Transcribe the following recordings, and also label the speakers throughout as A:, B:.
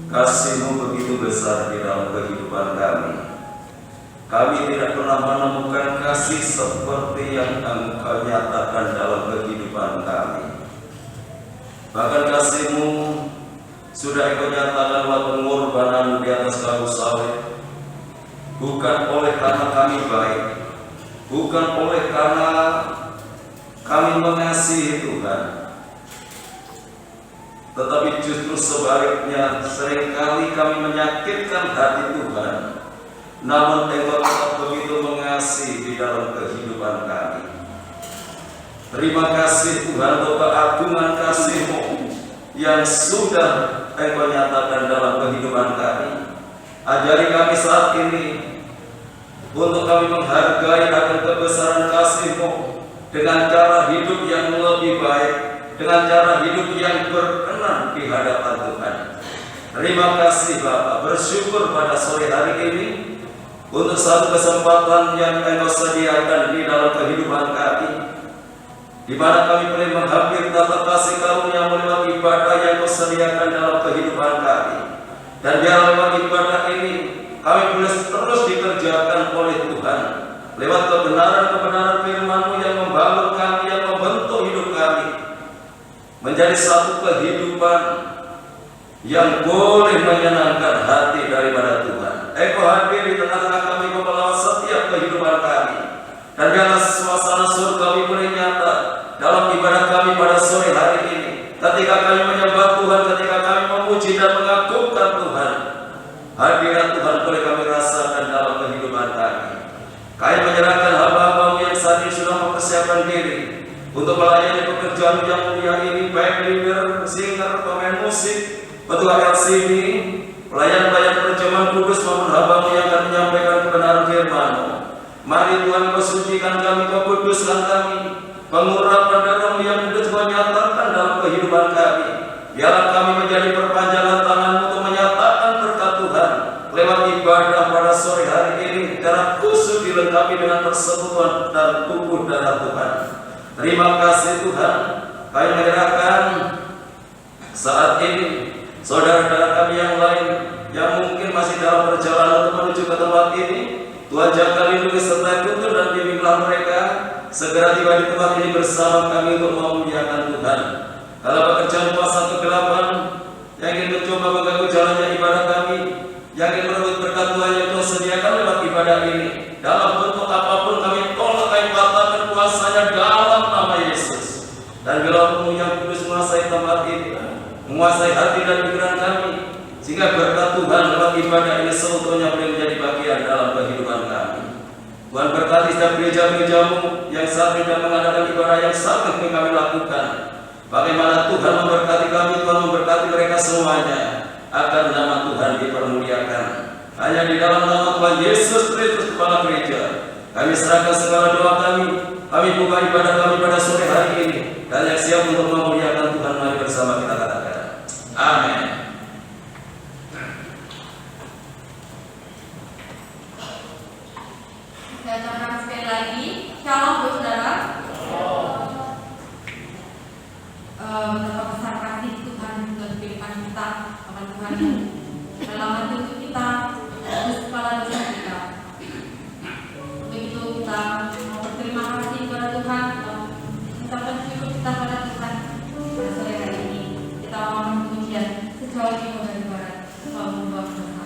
A: Kasih-Mu begitu besar di dalam kehidupan kami. Kami tidak pernah menemukan kasih seperti yang Engkau nyatakan dalam kehidupan kami. Bahkan kasih-Mu sudah Engkau nyatakan lewat pengorbanan di atas kayu salib. Bukan oleh karena kami baik, bukan oleh karena kami mengasihi Tuhan, tetapi justru sebaliknya, seringkali kami menyakitkan hati Tuhan. Namun Engkau tetap begitu mengasihi di dalam kehidupan kami. Terima kasih Tuhan untuk keagungan kasih-Mu yang sudah Engkau nyatakan dalam kehidupan kami. Ajari kami saat ini untuk kami menghargai akan kebesaran kasih-Mu dengan cara hidup yang lebih baik, dengan cara hidup yang berkenan di hadapan Tuhan. Terima kasih Bapa, bersyukur pada sore hari ini untuk satu kesempatan yang Engkau sediakan di dalam kehidupan kami, di mana kami boleh menghampiri tata kasih karunia lewat ibadah yang Kau sediakan dalam kehidupan kami. Dan biar lewat ibadah ini kami boleh terus dikerjakan oleh Tuhan lewat kebenaran-kebenaran firman-Mu yang membangun kami, yang membentuk hidup kami menjadi satu kehidupan yang boleh menyenangkan hati daripada Tuhan. Engkau hadir di tengah-tengah kami, Kau melawat setiap kehidupan kami. Dan biarlah suasana surgawi boleh nyata dalam ibadah kami pada sore hari ini. Ketika kami menyembah Tuhan, ketika kami memuji dan mengagungkan Tuhan, hadirat Tuhan boleh kami rasakan dalam kehidupan kami. Kami menyerahkan hamba-hamba-Mu yang saat ini sudah mempersiapkan diri untuk melayani pekerjaan yang mulia ini, baik leader, singer, pemain musik, petua LCD, pelayan-pelayan perjamuan kudus maupun hamba-Mu yang akan menyampaikan kebenaran firman-Mu. Mari Tuhan, Kau sucikan kami, Kau kuduskan kami. Pengurapan darah-Mu yang kudus Kau nyatakan dalam kehidupan kami. Biarlah kami menjadi perpanjangan tangan-Mu untuk menyatakan berkat Tuhan lewat ibadah pada sore hari ini. Darah khusus dilengkapi dengan persekutuan dan tubuh darah Tuhan. Terima kasih Tuhan. Kami menyerahkan saat ini saudara-saudara kami yang lain yang mungkin masih dalam perjalanan untuk menuju ke tempat ini. Tuhan jaga, lindungi, sertai, tuntun dan bimbinglah mereka segera tiba di tempat ini bersama kami untuk memuliakan Tuhan. Kalau pekerjaan kuasa kegelapan yang ingin mencoba mengganggu jalannya ibadah kami, yang ingin merebut berkat Tuhan yang Tuhan sediakan lewat ibadah ini, dalam bentuk apapun kami tolak, kami patahkan kuasanya dalam nama Yesus. Dan biarlah-Mu yang kudus menguasai tempat ini, menguasai hati dan pikiran kami, sehingga berkat Tuhan lewat ibadah ini seutuhnya boleh menjadi bagian dalam kehidupan kami. Tuhan berkati setiap gereja-gereja-Mu yang saat ini mengadakan ibadah yang sangat kami lakukan. Bagaimana Tuhan memberkati kami, Tuhan memberkati mereka semuanya, agar nama Tuhan dipermuliakan. Hanya di dalam nama Tuhan Yesus Kristus Kepala Gereja, kami serahkan segala doa kami buka ibadah kami pada sore hari ini, dan yang siap untuk memuliakan Tuhan, mari bersama kita katakan amin.
B: Saya ucapkan sekali lagi, shalom saudara. Betapa besar kasih Tuhan untuk kehidupan kita, bahwa Tuhan rela mati untuk kita, Yesus kepala dosa kita. Begitu kita mau berterima kasih kepada Tuhan, kita bersyukur kita pada Tuhan pada sore hari ini. Kita mau pujian sejauh timur dan barat, selalu membawa bersama.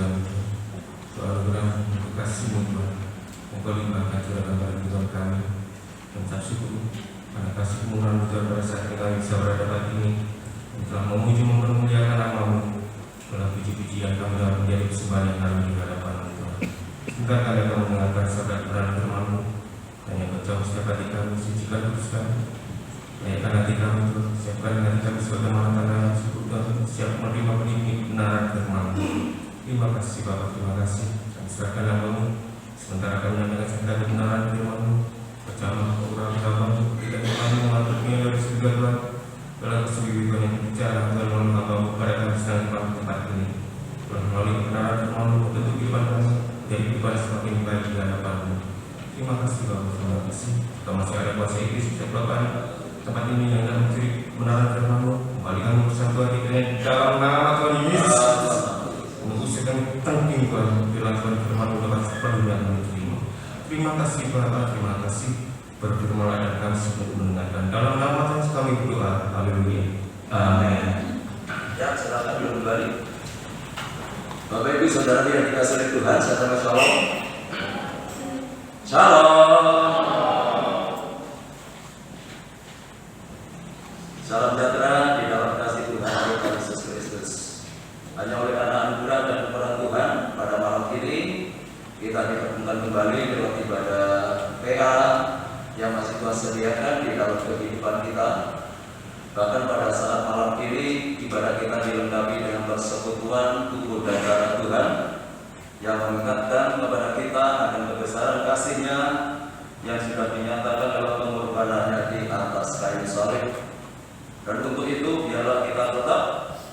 C: kami Tuhan. Soal anugerah untuk kasih-Mu Tuhan, Engkau limpahkan curahkan pada kehidupan kami. Mengucap syukur karena kasih kemurahan-Mu Tuhan pada saat kami bisa berada pada ini, telah memuji mempermuliakan nama-Mu. Melalui puji-pujian kami dapat menjadi persembahan yang kami di hadapan-Mu Tuhan. Sebentar kami akan mendengarkan sabda Quran firman-Mu, dan yang berjauh setiap hati kami, sucikan kuduskan. Layakkan hati kami Tuhan, siapkan hati kami sebagai tanah yang syukur Tuhan, siap menerima kebenaran firman-Mu. Terima kasih Bapa, terima kasih. Kami serahkan nama-Mu, sementara kami mendengarkan sabda kebenaran firman-Mu. Percama orang agama-Mu, tidak kami mengaturnya dari surga Tuhan. Dalam kesembilan yang berbicara Tuhan melalui hamba-Mu pada kami sedang di tempat ini. Tuhan melalui kebenaran firman-Mu untuk kehidupan kami, jadi kehidupan semakin baik di hadapan-Mu. Terima kasih Bapak, terima kasih. Jika masih ada kuasa iblis setiap Bapak tempat ini yang dalam mencuri kebenaran firman-Mu, kembalikan bersatu hati kalian dalam nama Tuhan Yesus. Mengusahakan kami tangking Tuhan, dilakukan firman-Mu dapat sepenuhnya kami terima. Terima kasih Bapak, terima kasih. Berfirmanlah dan kami sebut mendengarkan. Dalam nama Tuhan kami berdoa. Haleluya.
A: Amin. Ya, silakan dulu kembali. Bapak Ibu Saudara yang dikasihi oleh Tuhan, sama shalom. Shalom. Salam sejahtera di dalam kasih Tuhan kita Yesus Kristus. Hanya oleh karena anugerah dan kemurahan Tuhan pada malam ini kita dipertemukan kembali lewat ibadah PA yang masih Tuhan sediakan di dalam kehidupan kita. Bahkan pada saat malam ini ibadah kita dilengkapi dengan persekutuan tubuh dan darah Tuhan yang mengingatkan kepada kita akan kebesaran kasih-Nya yang sudah dinyatakan dalam pengorbanannya di atas kayu salib. Dan untuk itu biarlah kita tetap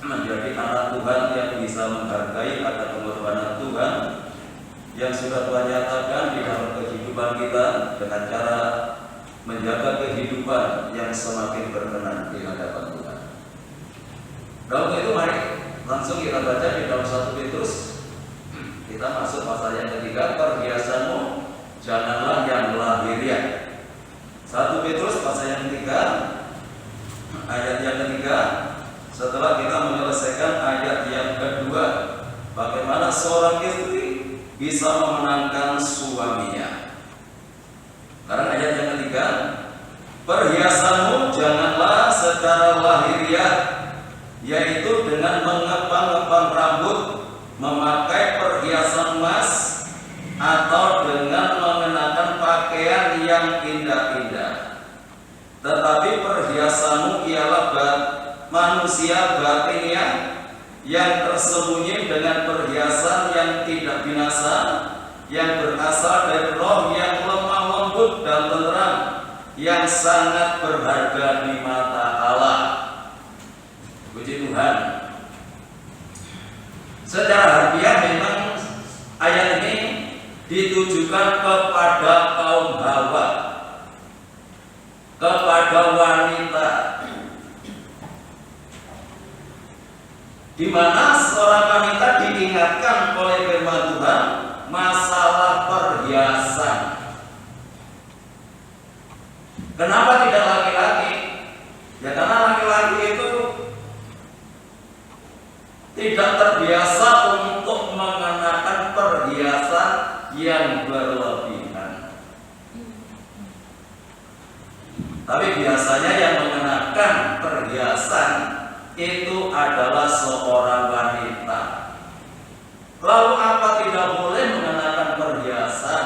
A: menjadi anak Tuhan yang bisa menghargai akan pengorbanan Tuhan yang sudah Tuhan nyatakan di dalam kehidupan kita dengan cara menjaga kehidupan yang semakin berkenan di hadapan Tuhan. Dan untuk itu mari langsung kita baca di dalam 1 Petrus. Kita masuk pasal yang ketiga, perhiasanmu janganlah yang lahiriah. 1 Petrus pasal yang ketiga, ayat yang ketiga. Setelah kita menyelesaikan ayat yang kedua, bagaimana seorang istri bisa memenangkan suaminya. Sekarang ayat yang ketiga, perhiasanmu janganlah secara lahiriah, yaitu dengan mengepang-epang rambut, memakai perhiasan emas, atau dengan mengenakan pakaian yang indah-indah. Tetapi perhiasanmu ialah manusia batinnya yang tersembunyi dengan perhiasan yang tidak binasa, yang berasal dari roh yang lemah lembut dan tenteram, yang sangat berharga di mata Allah. Puji Tuhan. Secara harfiah memang ayat ini ditujukan kepada kaum Hawa, kepada wanita, di mana seorang wanita diingatkan oleh firman Tuhan masalah perhiasan. Kenapa tidak laki-laki? Ya karena laki-laki itu tidak terbiasa untuk mengenakan perhiasan yang berlebihan. Tapi biasanya yang mengenakan perhiasan itu adalah seorang wanita. Lalu apa tidak boleh mengenakan perhiasan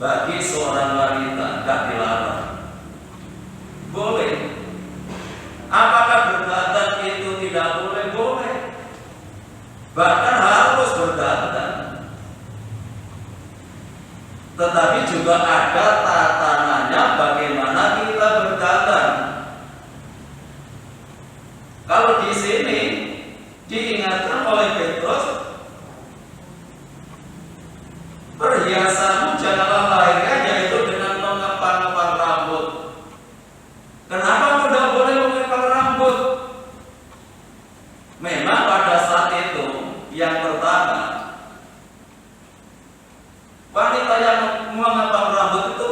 A: bagi seorang wanita? Tidak dilarang. Boleh. Apakah berdandan itu tidak boleh? Boleh. Bahkan harus berdandan. Tetapi juga ada tatanannya bagaimana kita berdandan. Kalau di sini diingatkan oleh Petrus, perhiasanmu janganlah lahiriah, yaitu dengan mengepang-epang rambut. Kenapa tidak boleh mengepang rambut? Memang pada saat itu yang pertama, wanita yang mengepang rambut itu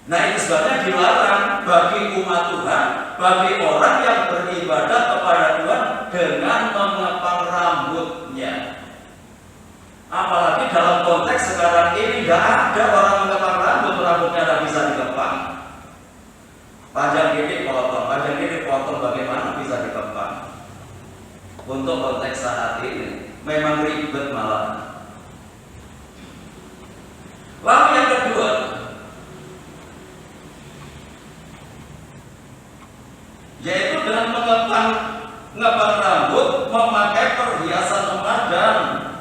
A: Nah, itu sebabnya dilarang bagi umat Tuhan, bagi orang yang beribadah kepada Tuhan dengan mengepang rambutnya. Apalagi dalam konteks sekarang ini tidak ada orang mengepang rambutnya tidak bisa dikepang. Panjang gini potong, bagaimana bisa dikepang? Untuk konteks saat ini memang ribet malah. Lalu yang kedua, yaitu dengan mengepang rambut, memakai perhiasan emas dan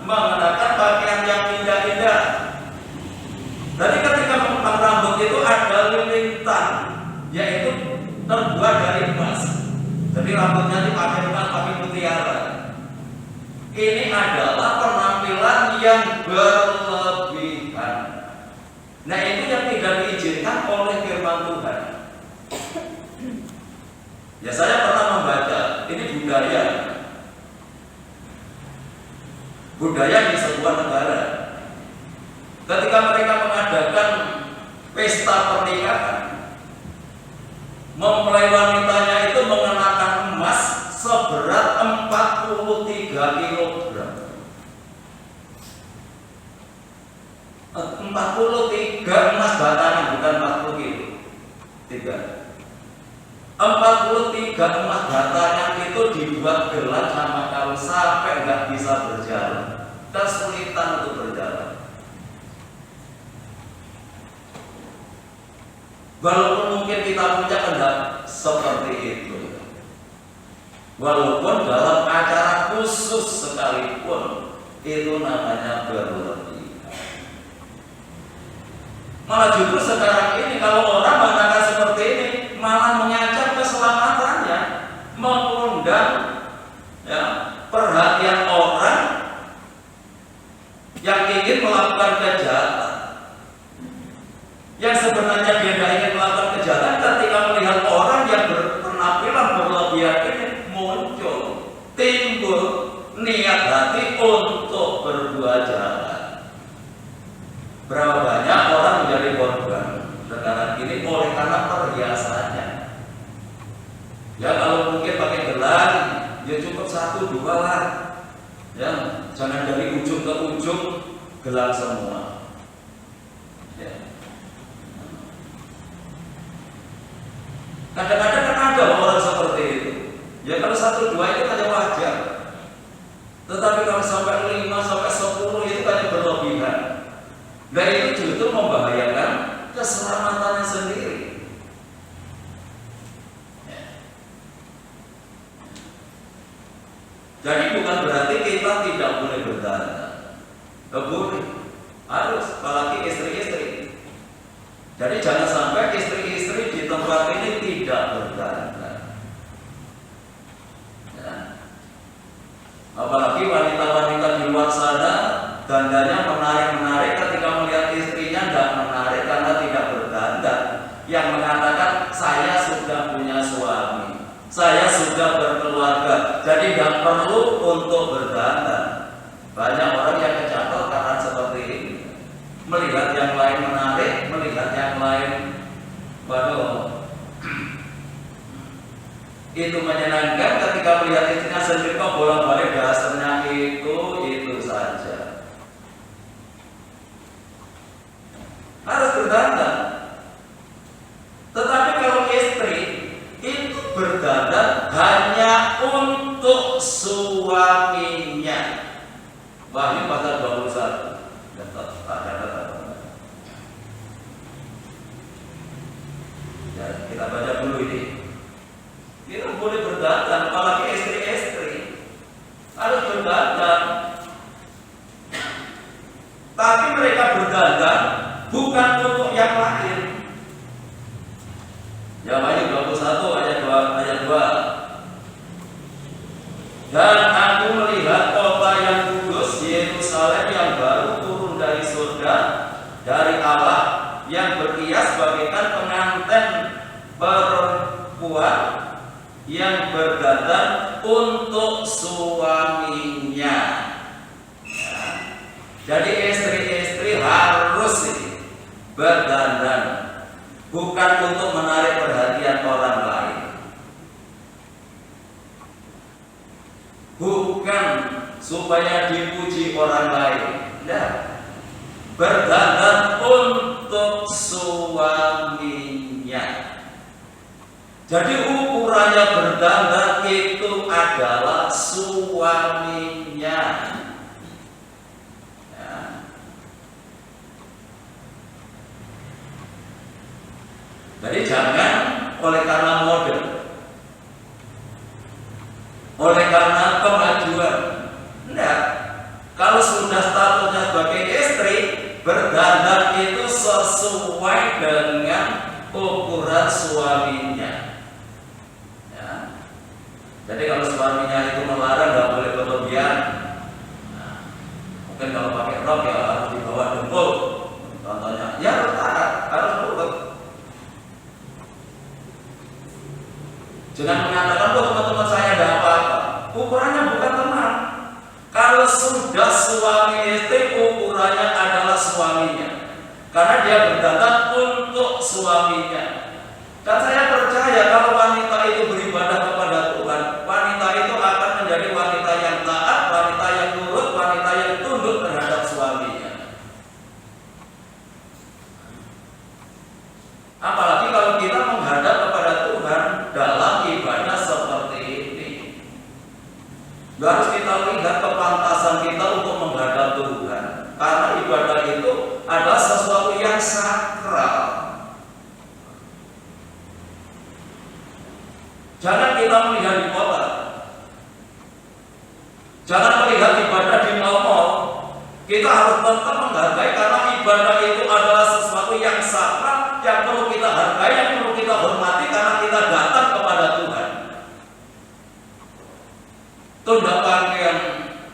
A: mengenakan pakaian yang indah-indah. Jadi ketika mengepang rambut itu ada lilitan, yaitu terbuat dari emas. Jadi rambutnya dipakai emas, pakai mutiara. Ini adalah penampilan yang berlebihan. Nah, itu yang tidak diizinkan oleh firman Tuhan. Ya, saya pernah membaca, ini budaya di sebuah negara. Ketika mereka mengadakan pesta pernikahan, mempelai wanitanya itu mengenakan emas seberat 43 kilogram. 43 emas batangan, bukan 40 kilo. 43 emas batangan itu dibuat gelang sama kamu sampai nggak bisa berjalan, kesulitan untuk berjalan. Walaupun mungkin kita punya kehendak seperti itu, walaupun dalam acara khusus sekalipun, itu namanya berlebihan. Malah justru sekarang ini kalau orang mengatakan seperti ini, malah mengancam keselamatannya, mengundang perhatian orang yang ingin melakukan kejahatan. Yang sebenarnya dia tidak ingin melakukan kejahatan, ketika melihat orang yang berpenampilan berlebihan ini muncul, timbul niat hati untuk berbuat jahat. Berapa banyak orang menjadi korban sekarang ini oleh karena perhiasannya. Ya, kalau mungkin pakai gelang, ya cukup 1-2 lah. Ya, jangan dari ujung ke ujung gelang semua. Ya. Kadang-kadang kan ada orang seperti itu. Ya, kalau 1-2 itu hanya wajar. Tetapi kalau sampai 5 sampai 10 itu hanya berlebihan. Dan itu justru membahayakan keselamatannya sendiri. Jadi bukan berarti kita tidak boleh berdandan. Boleh, harus, apalagi istri-istri. Jadi jangan sampai istri-istri di tempat ini tidak berdandan. Ya. Apalagi wanita-wanita di luar sana dandannya menarik-menarik, ketika melihat istrinya tidak menarik karena tidak berdandan. Yang mengatakan saya sudah punya suami, saya sudah berkeluarga, jadi tidak perlu untuk berdandan. Banyak orang yang kecantol karena seperti ini. Melihat yang lain menarik, melihat yang lain, waduh, itu menyenangkan. Ketika melihat istrinya sendiri kok bolak-balik dasarnya itu saja. Harus berdandan. Tetapi kalau istri itu berdandan hanya untuk suaminya. Wahyu pasal 21. Ya, kita baca dulu ini. Kita boleh berdandan, apalagi istri-istri harus berdandan. Tapi mereka berdandan bukan untuk yang lain. Ya, Wahyu 21 ayat 2. Dan aku melihat kota yang kudus, Yerusalem yang baru turun dari surga, dari Allah, yang berhias bagaikan pengantin perempuan yang berdandan untuk suaminya. Ya. Jadi istri-istri harus berdandan. bukan untuk menarik perhatian orang lain, bukan supaya dipuji orang lain. Nah, berdandan untuk suaminya. Jadi ukurannya berdandan itu adalah suaminya. Ya. Jadi jangan oleh karena model, oleh karena kemajuan. Enggak. Kalau sudah statusnya sebagai istri, berdandan itu sesuai dengan ukuran suaminya. Ya. Jadi kalau suaminya itu melarang nggak boleh berlebihan, nah, mungkin kalau pakai rok ya harus di bawah dengkul. Contohnya, ya harus nurut. Jangan mengatakan, oh teman-teman saya ada apa-apa. Ukurannya bukan teman. Kalau sudah suami istri, ukurannya adalah suaminya. Karena dia berdandan untuk suaminya. Dan saya percaya kalau wanita itu beribadah kepada Tuhan, wanita itu akan menjadi wanita yang taat, wanita yang nurut, wanita yang tunduk terhadap suaminya. Apalagi kalau kita menghadap kepada Tuhan dalam ibadah seperti ini. Harus kita lihat kepantasan kita untuk menghadap Tuhan. Karena ibadah itu adalah sesuatu yang sakral. Jangan kita melihat di kota. Jangan melihat ibadah di mall-mall. Kita harus tetap menghargai karena ibadah itu adalah sesuatu yang sakral, yang perlu kita hargai, yang perlu kita hormati karena kita datang kepada Tuhan. Tunda pakaian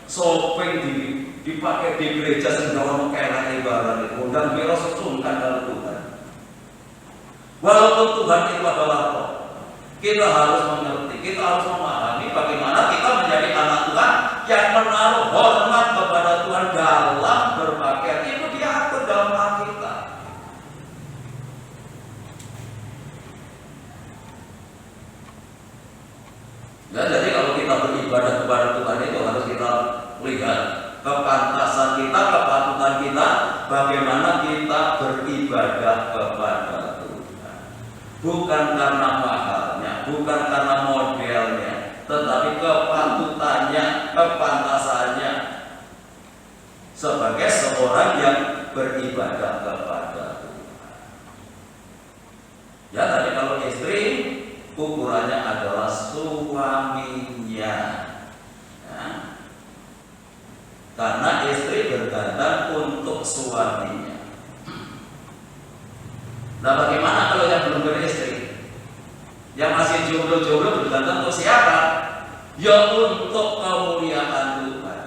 A: shopping dipakai di gereja sendiri kayak ibarat itu dan biro sesungkan dalam Tuhan. Walaupun Tuhan itu adalah roh, kita harus mengerti, kita harus memahami bagaimana kita menjadi anak Tuhan yang menaruh hormat kepada Tuhan dalam berpakaian. Itu diatur dalam Alkitab. Ya, jadi kalau kita beribadah kepada Tuhan itu harus kita lihat kepantasan kita, kepatutan kita, bagaimana kita beribadah kepada Tuhan. Bukan karena mahalnya, bukan karena modelnya, tetapi kepatutannya, kepantasannya sebagai seorang yang beribadah kepada Tuhan. Ya, tadi kalau istri ukurannya adalah suaminya. Ya. Karena istri berdandan untuk suaminya. Nah, bagaimana kalau yang belum beristri? Yang masih jomblo-jomblo berdandan untuk siapa? Ya untuk kemuliaan Tuhan.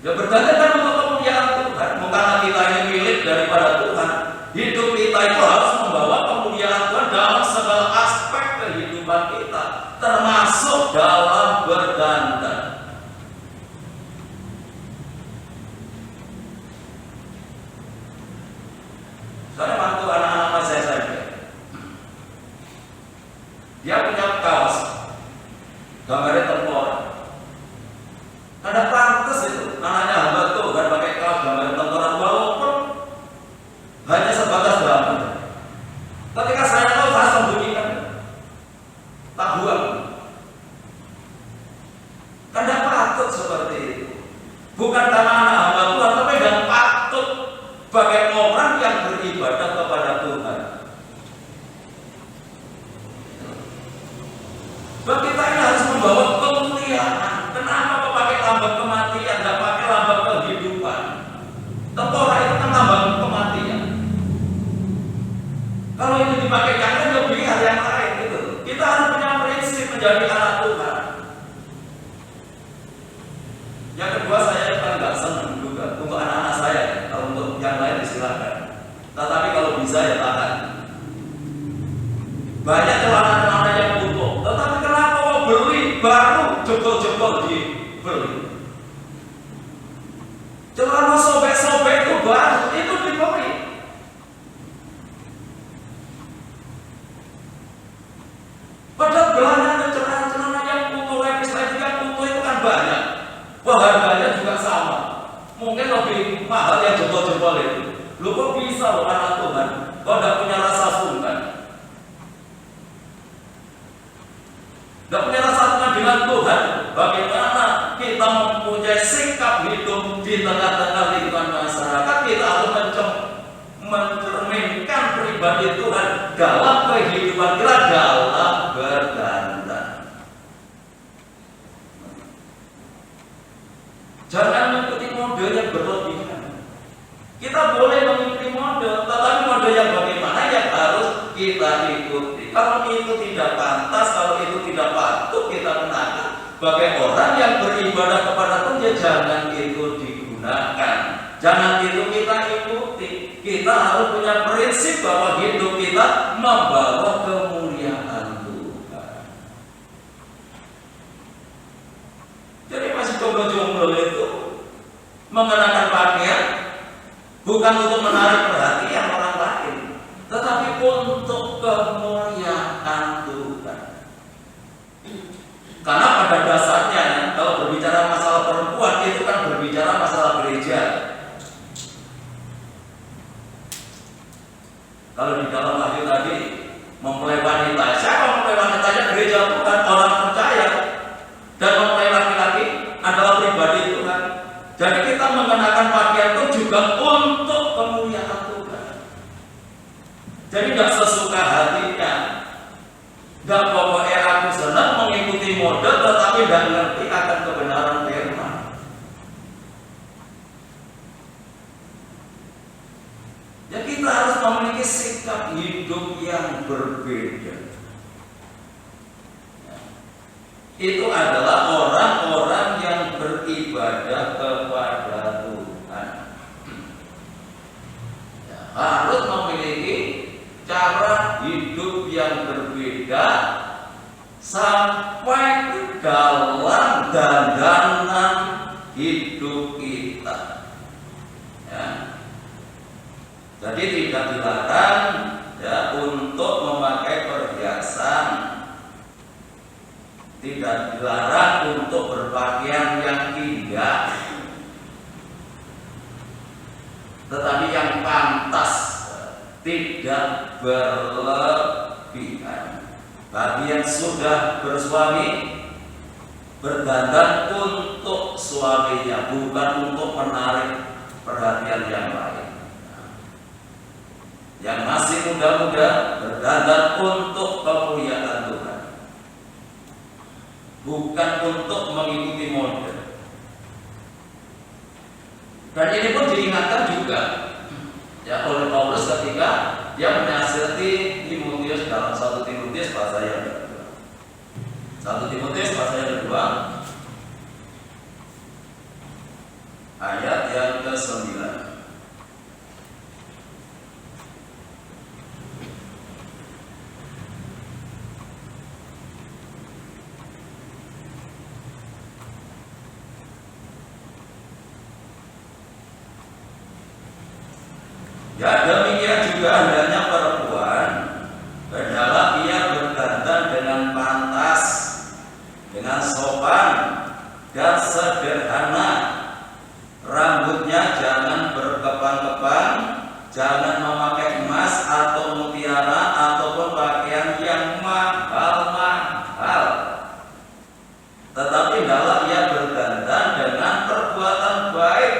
A: Ya berdandan kan untuk kemuliaan Tuhan. Bukan kita ini milik daripada Tuhan. Hidup kita itu harus membawa kemuliaan Tuhan dalam segala aspek kehidupan kita, termasuk dalam berdandan. Soalnya waktu anak-anak saya SMP, dia punya kaos gambarnya tengkorak. Ada pantas itu anaknya hamba Tuhan pakai kaos gambarnya tengkorak, walaupun hanya sebatas gambar. Ketika saya tahu, saya sembunyikan, tak buang. Karena patut seperti itu. Bukan karena anak hamba Tuhan, tapi dan patut sebagai orang yang beribadah kepada Tuhan. Sebab kita ini harus membawa kemuliaan. Kenapa pakai lambang kematian, tidak pakai lambang kehidupan? Tengkorak itu kan lambang kematian. Kalau ini dipakai yang lain, lebih hal yang lain gitu. Kita harus punya prinsip menjadi anak Tuhan. Yang kedua, saya paling nggak senang juga untuk anak-anak saya. Kalau untuk yang lain disilakan. Tetapi kalau bisa ya tahan. Banyak celana-celana yang utuh, tetapi kenapa mau beli baru jebol-jebol dibeli? Celana sobek-sobek itu baru, itu dibeli. hal-hal yang jebol-jebol itu. Lu kok bisa loh anak Tuhan, kok gak punya rasa sungkan, gak punya rasa sungkan dengan Tuhan. Bagaimana kita mempunyai sikap hidup di tengah-tengah lingkungan masyarakat? Kita harus mencerminkan pribadi Tuhan dalam kehidupan kita, dalam berdandan. Jangan mengikuti model yang berlebihan. Kita boleh mengikuti model, tetapi model yang bagaimana yang harus kita ikuti. Kalau itu tidak pantas, kalau itu tidak patut kita kenakan sebagai orang yang beribadah kepada Tuhan, ya jangan itu digunakan, jangan itu kita ikuti. Kita harus punya prinsip bahwa hidup kita membawa kemuliaan Tuhan. Jadi masih jomblo-jomblo itu mengenakan pakaian bukan untuk menarik perhatian orang lain, tetapi untuk kemuliaan Tuhan. Karena pada dasarnya kalau berbicara masalah perempuan itu kan berbicara masalah gereja. Kalau di dalam Wahyu tadi mempelai wanita, siapa mempelai wanitanya? Gereja Tuhan, orang percaya. Dan mempelai laki-laki adalah pribadi Tuhan. Jadi kita mengenakan pakaian itu juga untuk kemuliaan Tuhan. Jadi tidak sesuka hatinya. Tidak pokoknya aku senang mengikuti model, tetapi tidak ngerti akan kebenaran firman. Ya kita harus memiliki sikap hidup yang berbeda. Itu adalah orang-orang yang beribadah kepada Tuhan. Ya, harus memiliki cara hidup yang berbeda sampai dalam dandanan hidup kita. Ya. Jadi tidak dilarang ya untuk memakai perhiasan, tidak dilarang untuk berpakaian yang indah, tetapi yang pantas, tidak berlebihan. Bagi yang sudah bersuami, berdandan untuk suaminya, bukan untuk menarik perhatian yang lain. Yang masih muda-muda, berdandan untuk kemuliaan Tuhan, bukan untuk mengikuti model. Dan ini pun diingatkan juga ya oleh Paulus ketika dia menasihati Timotius dalam 1 Timotius pasal yang kedua. 1 Timotius pasal yang kedua ayat yang ke-9. Ya demikian juga hendaknya perempuan, hendaklah ia berdandan dengan pantas, dengan sopan dan sederhana. Rambutnya jangan berkepang-kepang, jangan memakai emas atau mutiara ataupun pakaian yang mahal-mahal. Tetapi hendaklah ia berdandan dengan perbuatan baik,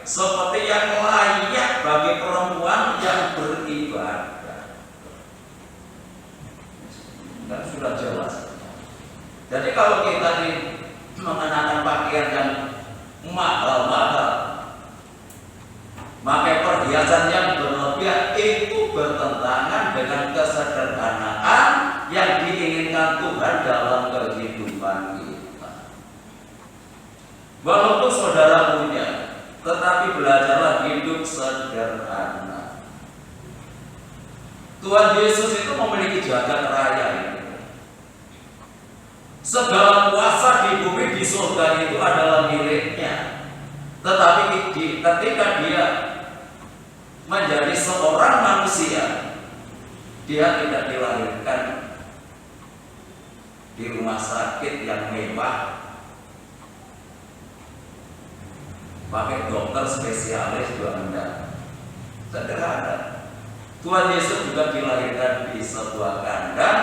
A: seperti yang layak bagi perempuan yang beribadah. Dan sudah jelas. Jadi kalau kita mengenakan pakaian yang mahal-mahal, pakai perhiasan yang berlebihan, itu bertentangan dengan kesederhanaan yang diinginkan Tuhan dalam kehidupan kita. Walaupun saudara punya, tetapi belajarlah hidup sederhana. Tuhan Yesus itu memiliki jagat raya ini. Segala kuasa di bumi, di surga itu adalah miliknya. Tetapi ketika dia menjadi seorang manusia, dia tidak dilahirkan di rumah sakit yang mewah, pakai dokter spesialis juga enggak. Sederhana. Tuhan Yesus juga dilahirkan di sebuah kandang,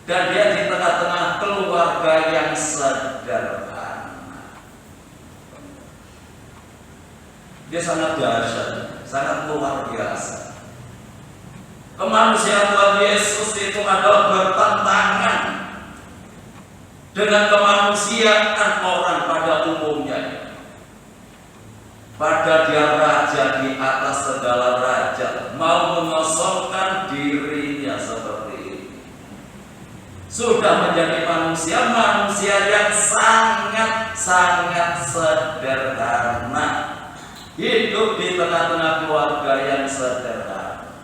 A: dan dia di tengah-tengah keluarga yang sederhana. Dia sangat dahsyat, sangat luar biasa. Kemanusiaan Tuhan Yesus itu adalah bertentangan dengan kemanusiaan orang pada umumnya. Pada dia raja di atas segala raja, mau mengosongkan dirinya seperti ini. Sudah menjadi manusia yang sangat sederhana, hidup di tengah-tengah keluarga yang sederhana.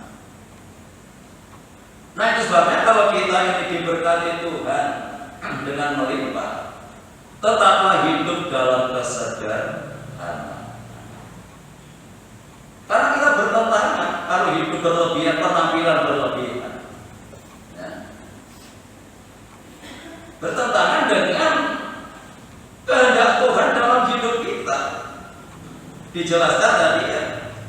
A: Nah, itu sebabnya kalau kita ini diberkati Tuhan dengan melimpah, tetaplah hidup dalam kesederhanaan. Karena kita bertentangan kalau hidup berlebihan, penampilan berlebihan, ya. Bertentangan dengan kehendak Tuhan dalam hidup kita. Dijelaskan tadi ya,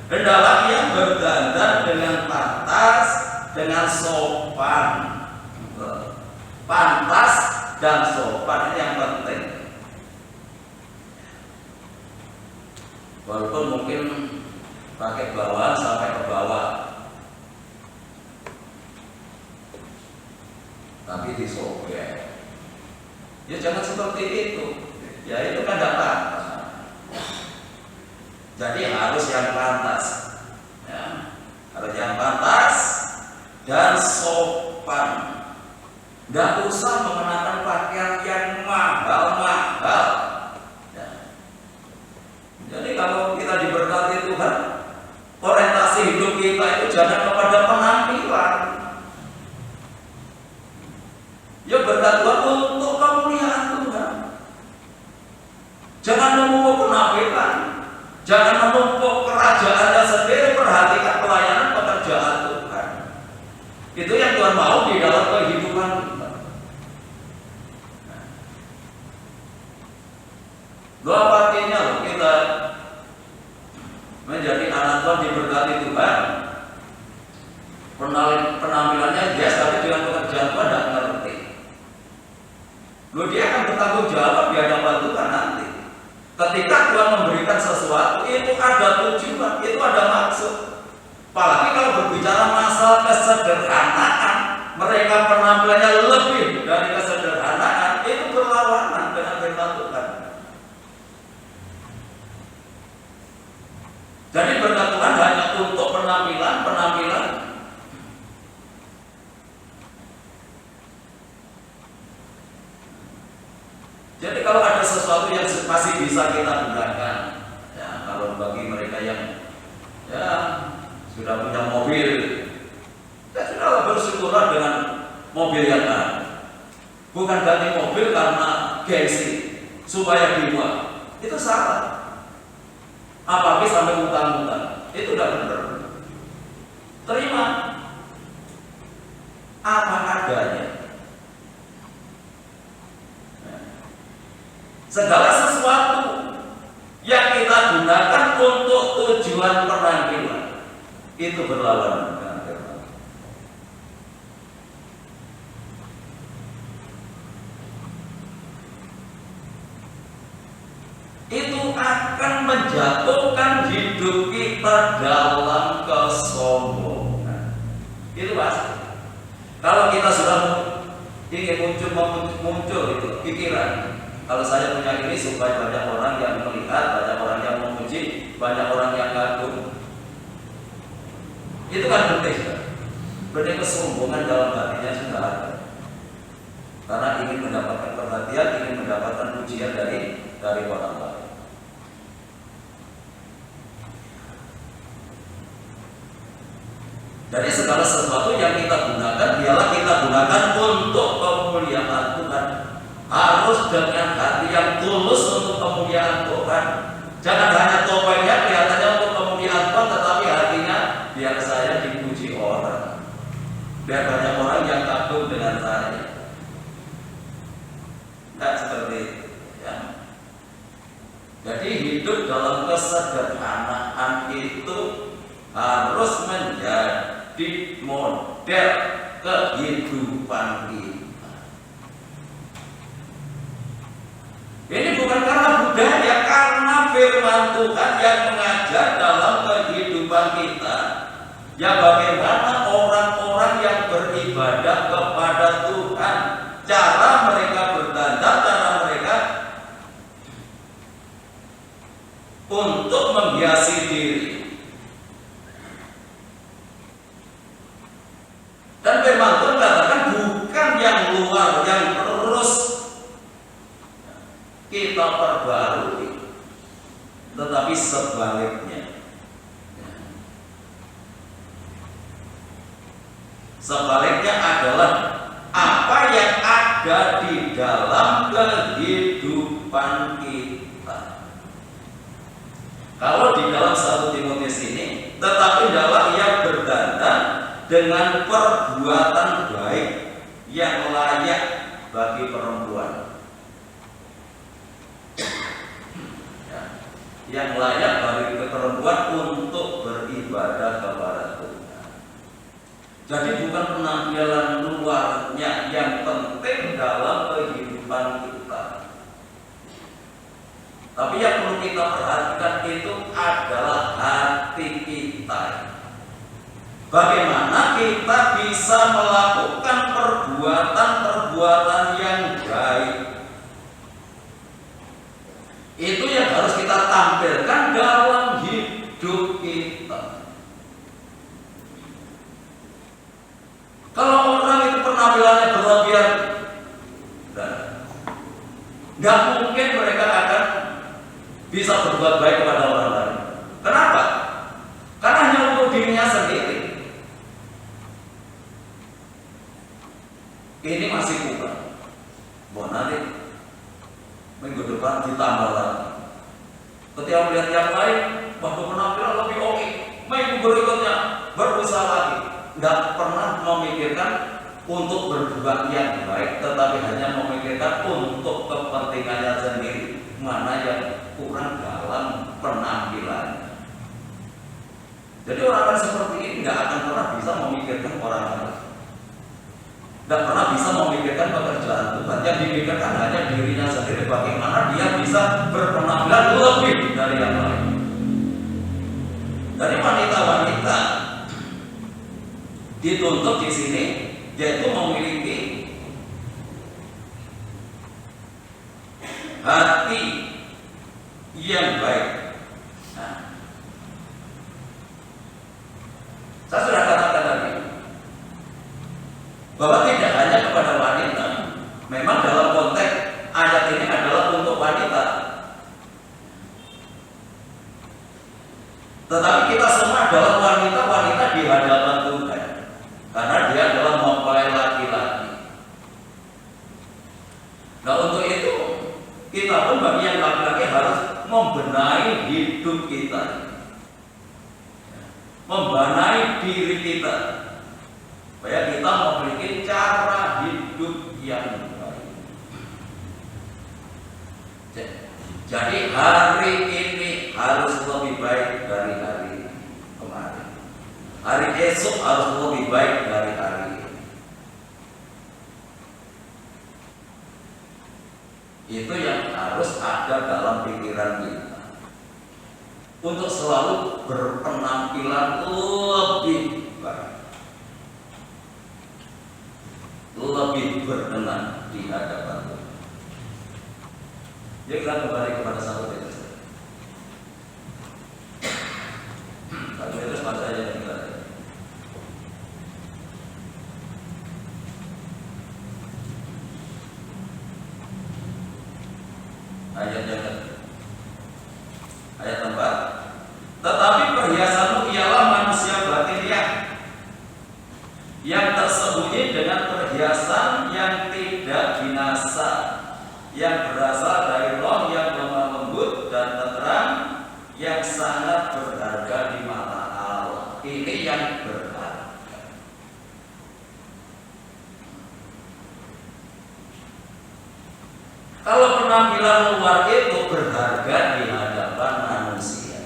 A: hendaklah yang berdandan dengan pantas, dengan sopan. Pantas dan sopan ini yang penting. Walaupun mungkin pakai bawahan sampai ke bawah, tapi disobek. Ya jangan seperti itu. Ya itu kan tidak pantas. Jadi harus yang pantas, ya. Harus yang pantas dan sopan. Tidak usah mengenakan pakaian yang mahal-mahal, ya. Jadi kalau kita diberkati Tuhan, orientasi hidup kita itu jangan kepada penampilan. Ya berkat Tuhan untuk kemuliaan Tuhan. Jangan menumpuk penampilan, jangan menumpuk kerajaannya sendiri. Perhatikan pelayanan pekerjaan Tuhan. Itu yang Tuhan mau di dalam kehidupan kita. Doa artinya kita menjadi anak Tuhan, diberkati Tuhan. Penampilannya yes, tapi dengan pekerjaan Tuhan tidak ngerti. Dia akan bertanggung jawab di hadapan Tuhan nanti. Ketika Tuhan memberikan sesuatu, itu ada tujuan, itu ada maksud. Apalagi kalau berbicara masalah kesederhanaan, mereka penampilannya lebih dari kesederhanaan, itu berlawanan dengan firman Tuhan. Jadi berkat Tuhan hanya untuk penampilan. Jadi kalau ada sesuatu yang masih bisa kita gunakan, ya kalau bagi mereka yang ya sudah punya mobil, ya sudahlah, bersyukurlah dengan mobil yang ada. Bukan ganti mobil karena gengsi supaya dibuat, itu salah. Apalagi sampai utang-utang, itu tidak benar. Terima apa adanya. Segala sesuatu yang kita gunakan untuk tujuan penampilan itu berlawanan dengan firman. Itu akan menjatuhkan hidup kita dalam kesombongan. Itu pasti. Kalau kita sudah ingin muncul itu pikiran, kalau saya punya ini supaya banyak orang yang melihat, banyak orang yang memuji, banyak orang yang kagum, itu kan berarti kesombongan dalam hatinya sudah ada. Karena ingin mendapatkan perhatian, ingin mendapatkan pujian dari orang lain. Jadi segala sesuatu yang kita gunakan, biarlah kita gunakan untuk kemuliaan Tuhan. Harus dengan hati yang tulus untuk kemuliaan Tuhan. Jangan hanya topengnya kelihatannya untuk kemuliaan Tuhan, tetapi hatinya biar saya dipuji orang, biar banyak orang yang kagum dengan saya. Tidak seperti itu, ya. Jadi hidup itu harus menjadi model kehidupan kita. Ini bukan karena budaya, karena firman Tuhan yang mengajar dalam kehidupan kita. Ya bagaimana orang-orang yang beribadah kepada Tuhan, cara mereka berdandan, cara mereka untuk menghiasi diri. Dan firman Tuhan katakan bukan yang luar yang terus kita perbarui, tetapi sebaliknya. Sebaliknya adalah apa yang ada di dalam kehidupan kita. Kalau di dalam 1 Timotius ini, tetapi hendaklah ia berdandan dengan perbuatan baik yang layak bagi perempuan, ya, yang layak bagi perempuan untuk beribadah kepada Tuhan. Jadi bukan penampilan luarnya yang penting dalam kehidupan kita, tapi yang perlu kita perhatikan itu adalah hati kita. Bagaimana kita bisa melakukan perbuatan-perbuatan yang baik. Itu yang harus kita tampilkan dalam hidup kita. Kalau orang itu penampilannya berlebihan, nggak mungkin mereka akan bisa berbuat baik kepada orang lain. Kenapa? Karena hanya untuk dirinya sendiri. Ini masih kurang. Nanti minggu depan ditambah lagi. Ketika melihat yang lain, waktu penampilan lebih oke, minggu berikutnya berusaha lagi. Nggak pernah memikirkan untuk berbuat yang baik, tetapi hanya memikirkan untuk kepentingannya sendiri, mana yang kurang dalam penampilan. Jadi orang seperti ini nggak akan pernah bisa memikirkan orang lain, nggak pernah bisa memikirkan pekerjaan Tuhan. Yang dipikirkan hanya dirinya sendiri, bagaimana dia bisa berpenampilan lebih dari yang lain. Dari wanita-wanita dituntut di sini yaitu memiliki hati yang baik. Nah, saya sudah katakan tadi bahwa tidak hanya kepada wanita, memang dalam konteks ayat ini adalah untuk wanita, tetapi kita semua adalah wanita-wanita di hadapan Tuhan, karena dia adalah mempelai laki-laki. Nah, untuk itu kita pun bagi yang laki-laki harus membenahi hidup kita, membenahi diri kita, supaya kita memiliki cara hidup yang baik. Jadi hari ini harus lebih baik dari hari kemarin. Hari esok harus lebih baik dari hari ini. Itu yang harus ada dalam pikiran kita, untuk selalu berpenampilan lebih baik, lebih berkenan di hadapan Tuhan. Jadi kita kembali kepada 1 Petrus. 1 Petrus baca aja yang kita. Ayat 4. Tetapi perhiasanmu ialah manusia batiniah yang tersembunyi dengan perhiasan yang tidak binasa, yang berasal dari Roh yang lemah lembut dan tenteram, yang sangat berharga di mata Allah. Ini yang berharga. Kalau penampilan luar itu berharga di hadapan manusia,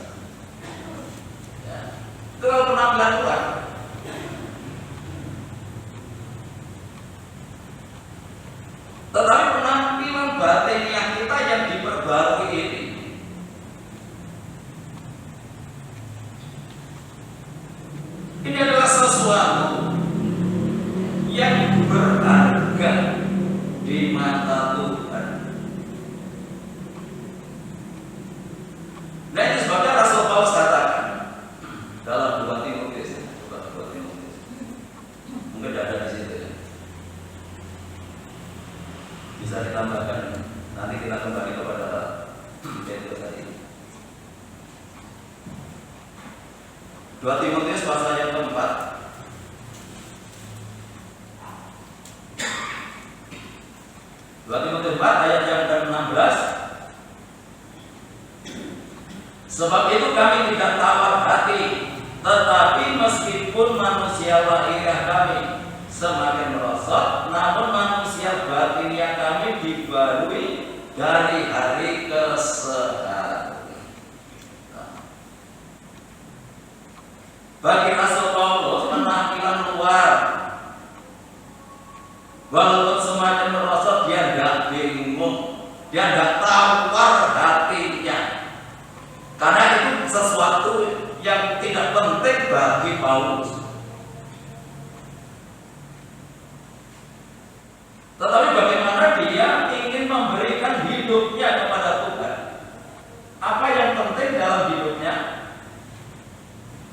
A: penampilan luar. Tetapi penampilan batiniah kita yang diperbarui ini adalah sesuatu yang berharga di mata Tuhan. Nah, itu sebabnya Rasul Paulus katakan dalam 2 Timotius, mungkin tidak ada di situ ya. Bisa ditambahkan, nanti kita kembali kepada itu tadi. 2 Timotius pasal yang keempat. 2 Timotius 4 ayat yang ke-16. Sebab itu kami tidak tawar hati, tetapi meskipun manusia lahiriah kami semakin merosot, namun manusia batiniah kami dibarui dari hari ke hari. Bagi Rasul Paulus, penampilan luar walaupun semakin merosot, dia tidak bingung, dia tidak tawar hatinya. Karena itu sesuatu yang tidak penting bagi Paulus. Tetapi bagaimana dia ingin memberikan hidupnya kepada Tuhan? Apa yang penting dalam hidupnya?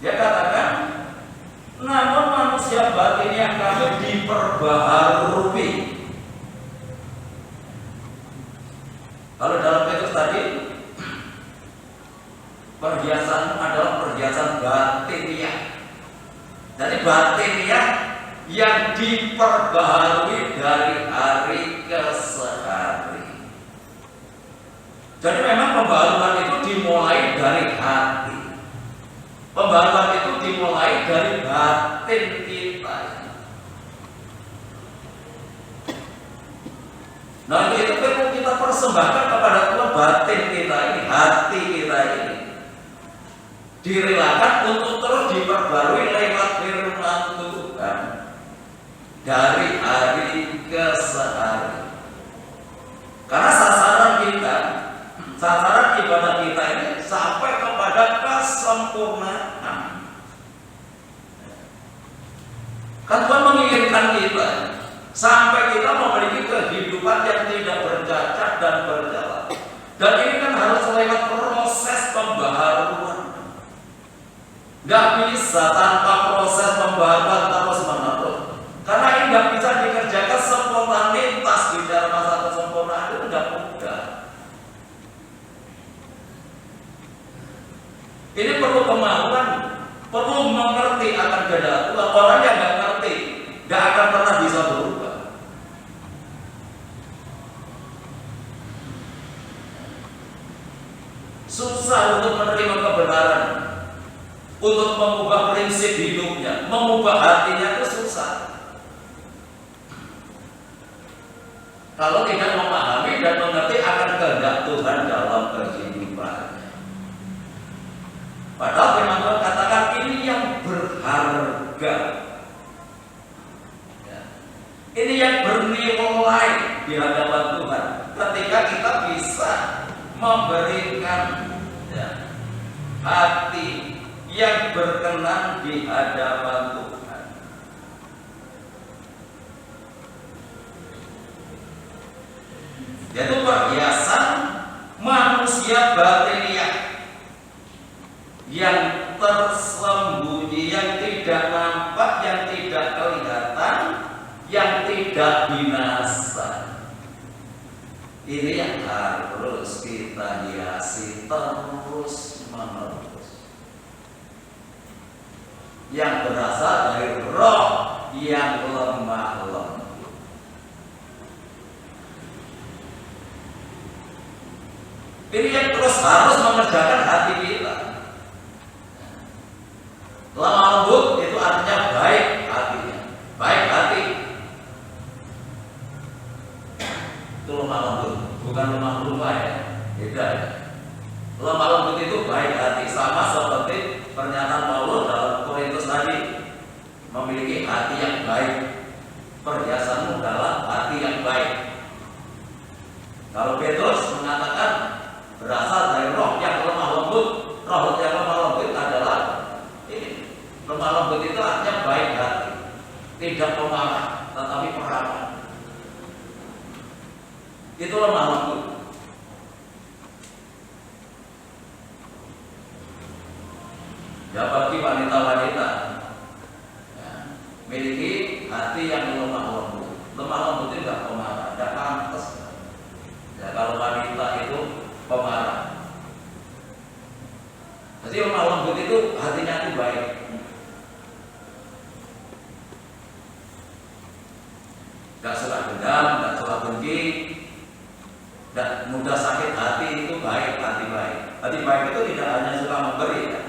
A: Dia katakan, namun manusia batinnya kami diperbaharui. Kalau dalam Petrus tadi, perhiasan adalah perhiasan batiniah. Jadi batiniah yang diperbaharui dari hari ke hari. Jadi memang pembaharuan itu dimulai dari hati. Pembaharuan itu dimulai dari batin kita. Nah, itu perlu kita persembahkan kepada Tuhan, batin kita ini, hati kita ini. Direlakan untuk terus diperbarui lewat firman Tuhan dari hari ke hari. Karena sasaran ibadah kita ini sampai kepada kesempurnaan. Kan Tuhan menginginkan kita sampai kita memiliki kehidupan yang tidak bercacat dan berjalan. Dan ini kan harus lewat proses pembaharuan. Gak bisa tanpa proses pembaharuan terus-menerus. Karena ini gak bisa dikerjakan spontanitas. Bicara masa kesempurnaan itu gak mudah. Ini perlu kemauan, perlu mengerti akan kehendak Tuhan. Orang yang gak ngerti gak akan pernah bisa berubah. Susah untuk menerima kebenaran, untuk mengubah prinsip hidupnya, mengubah hatinya itu susah. Kalau tidak memahami dan mengerti akan kehendak Tuhan dalam kehidupannya. Padahal firman Tuhan katakan ini yang berharga, ya. Ini yang bernilai di hadapan Tuhan. Ketika kita bisa memberikan, ya, hati yang berkenan di hadapan Tuhan. Yaitu perhiasan manusia batiniah yang tersembunyi, yang tidak nampak, yang tidak kelihatan, yang tidak binasa. Ini yang harus kita hiasi terus menerus. Yang berasal dari roh yang lemah lembut. Ini yang terus harus mengerjakan hati kita. Lemah lembut itu artinya baik hatinya, baik hati. Itu lemah lembut, bukan lemah lupa ya, beda ya. Lemah lembut itu baik hati, sama seperti pernyataan Paulus dalam Korintus wanita-wanita ya, miliki hati yang lemah lembut. Lemah lembut itu tidak pemarah, tidak pantas. Ya, kalau wanita itu pemarah. Jadi lemah lembut itu hatinya itu baik. Tidak suka dendam, tidak suka benci, tidak mudah sakit hati, itu baik, hati baik. Hati baik itu tidak hanya suka memberi, ya.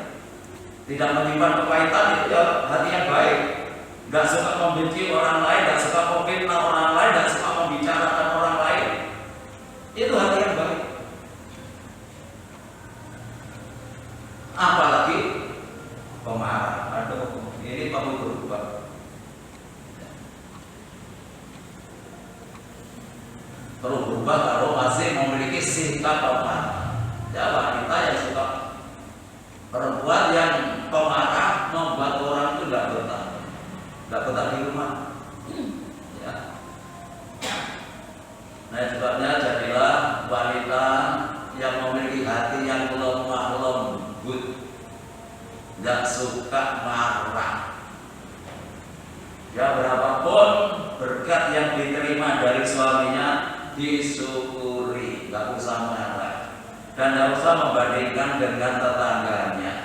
A: Tidak menyimpan kepahitan, itu ya hati yang baik. Tidak suka membenci orang lain, tidak suka memfitnah orang lain, tidak suka membicarakan orang lain. Itu hati yang baik. Apalagi pemarah, aduh, ini perlu berubah. Perlu berubah kalau masih memiliki sikap pemarah. Ya, wanita yang suka, perempuan yang pemarah membuat orang itu tidak betah di rumah. Ya. Nah, sebabnya jadilah wanita yang memiliki hati yang lemah lembut, tidak suka marah. Ya, berapapun berkat yang diterima dari suaminya disyukuri, nggak usah marah dan nggak usah membandingkan dengan tetangganya.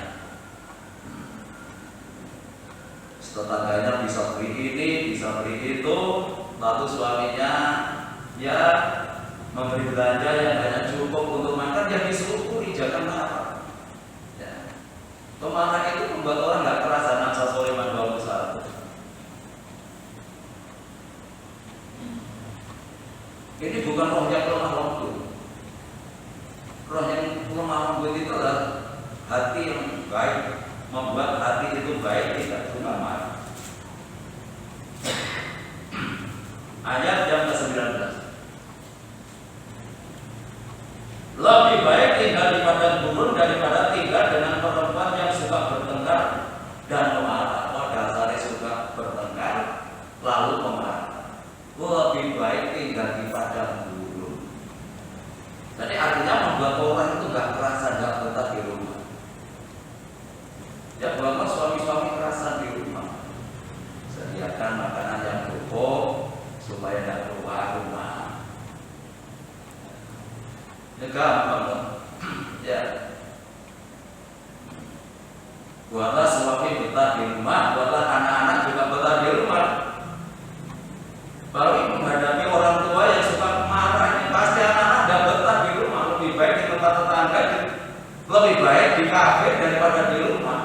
A: Tetangganya bisa beli ini, bisa beli itu, lalu suaminya ya memberi belanja yang hanya cukup untuk makan, ya disyukuri, jangan marah. Ya. Pemarah itu membuat orang nggak keras. An-Nahs 5:21. Ini bukan roh yang lemah lembut. Roh yang lemah lembut itu adalah hati yang baik, membuat hati itu baik, tidak suka marah. Ayat yang ke-19. Lebih baik tinggal di padang gurun daripada tinggal dengan perempuan yang suka bertengkar dan pemarah. Oh, dasarnya suka bertengkar lalu pemarah. Lebih baik tinggal di padang gurun. Jadi artinya membuat orang itu nggak kerasa, nggak betah di rumah. Ya, bahwa suami-suami kerasa di rumah. Sediakan makanan yang cukup supaya tidak keluar rumah. Ya, gampang. Ya. Buatlah suami betah di rumah, buatlah anak-anak juga betah di rumah. Baru menghadapi orang tua yang suka marah, ini pasti anak-anak tidak betah di rumah. Lebih baik di tempat tetangga, lebih baik di kafe daripada di rumah.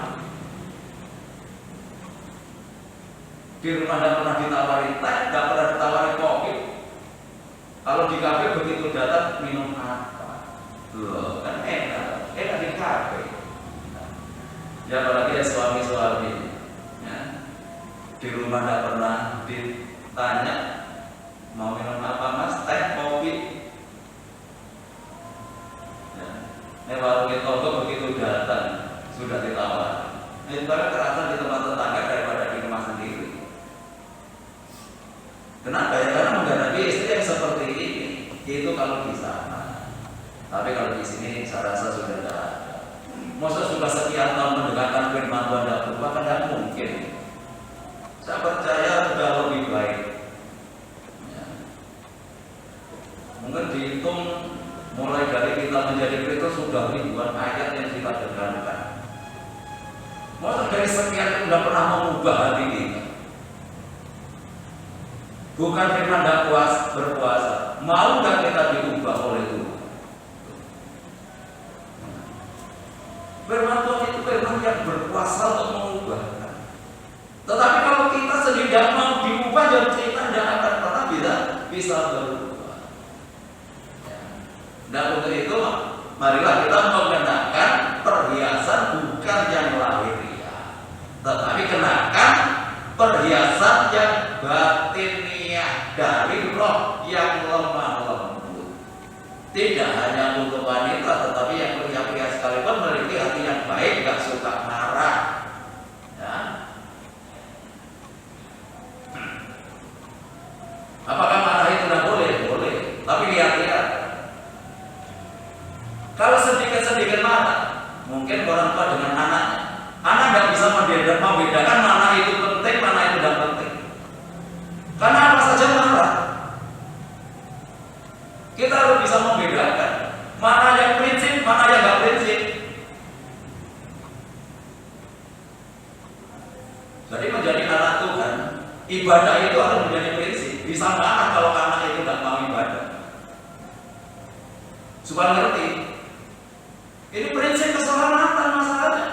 A: Di rumah tidak pernah ditawari teh, tidak pernah ditawari kopi. Kalau di kafe begitu datang minum apa? Loh, kan enak di kafe. Ya, apalagi ya suami-suami. Ya. Di rumah tidak pernah ditanya mau minum apa mas, teh, kopi. Ya. Warung Toggo begitu datang sudah ditawar. Itu kerasa di tempat tetangga daripada di rumah sendiri. Kenapa ya? Karena menghadapi istri yang seperti ini itu kalau di sana. Tapi kalau di sini saya rasa sudah tidak ada. Masa sudah sekian tahun mendengarkan firman Tuhan tidak berubah, kan tidak mungkin. Saya percaya sudah lebih baik. Ya. Mungkin dihitung mulai dari kita menjadi Kristus sudah ribuan ayat yang kita dengarkan. Masa dari sekian itu tidak pernah mengubah hati kita. Bukan firman tidak berpuasa, mau nggak kita diubah oleh Tuhan? Firman Tuhan itu firman yang berkuasa untuk mengubah. Tetapi kalau kita sendiri tidak mau diubah, ya kita tidak akan pernah bisa berubah. Dan untuk itu, marilah kita mengenakan perhiasan bukan yang lahiriah, tetapi kenakan perhiasan yang batiniah dari roh yang lemah lembut. Tidak hanya untuk wanita, tetapi yang pria-pria sekalipun memiliki hati yang baik, gak suka marah. Ya. Apakah marah itu tidak boleh? Boleh. Tapi lihat-lihat. Kalau sedikit-sedikit marah, mungkin orang tua dengan anaknya, anak nggak bisa Jadi menjadi anak Tuhan, ibadah itu harus menjadi prinsip. Bisa marah kalau anak itu tidak mau ibadah. Supaya ngerti, ini prinsip keselamatan masalahnya.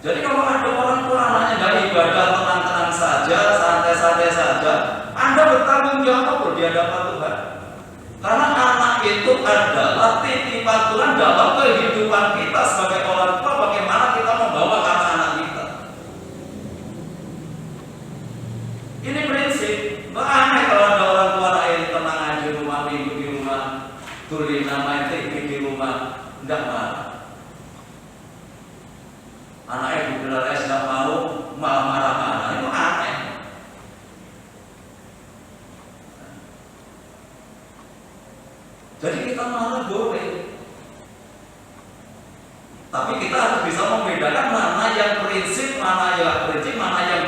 A: Jadi kalau ada orang tua anaknya nggak ibadah, tenang-tenang saja, santai-santai saja, Anda bertanggung jawab di hadapan Tuhan. Karena anak itu adalah titipan Tuhan dalam kehidupan kita sebagai orang tua. Bagaimana kita membawa anak-anak kita? Ini prinsip. Aneh kalau ada orang tua lain tenang aja di rumah, minggu di rumah, tulis nama TV di rumah, enggak marah. Anaknya benar-benar tidak mau, malah marah-marah. Itu aneh. Jadi kita marah boleh, tapi kita harus bisa membedakan mana yang prinsip, mana yang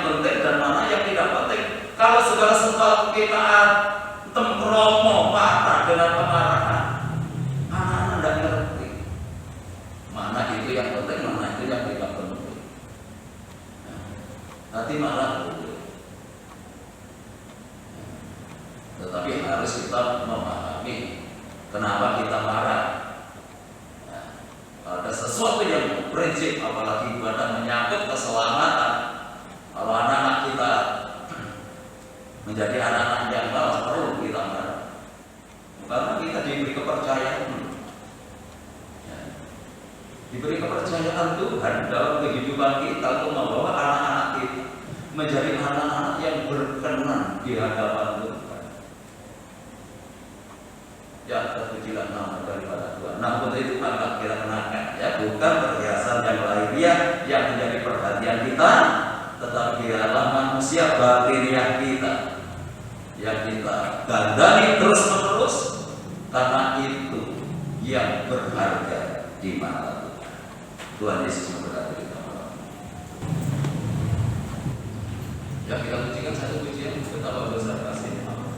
A: penting, dan mana yang tidak penting. Kalau segala sesuatu kita romo marah dengan kemarahan, anak-anak tidak ngerti mana itu yang penting, mana itu yang tidak penting. Nanti malah boleh. Tetapi harus kita memahami kenapa kita marah. Ada sesuatu yang prinsip, apalagi ibadah menyangkut keselamatan. Kalau anak-anak kita menjadi anak-anak yang malas, perlu kita marah. Karena kita diberi kepercayaan, diberi kepercayaan Tuhan dalam kehidupan kita untuk membawa anak-anak kita menjadi anak-anak yang berkenan di hadapan Tuhan. Ya, terpujilah nama daripada Tuhan. Namun itu maka kita kenakan, ya, bukan perhiasan yang lahiriah yang menjadi perhatian kita, tetapi adalah manusia batiniah kita yang kita dandani terus-menerus, karena itu yang berharga di mata Tuhan. Tuhan Yesus memberkati kita. Ya, kita pujikan satu pujian betapa besar kasih Allah.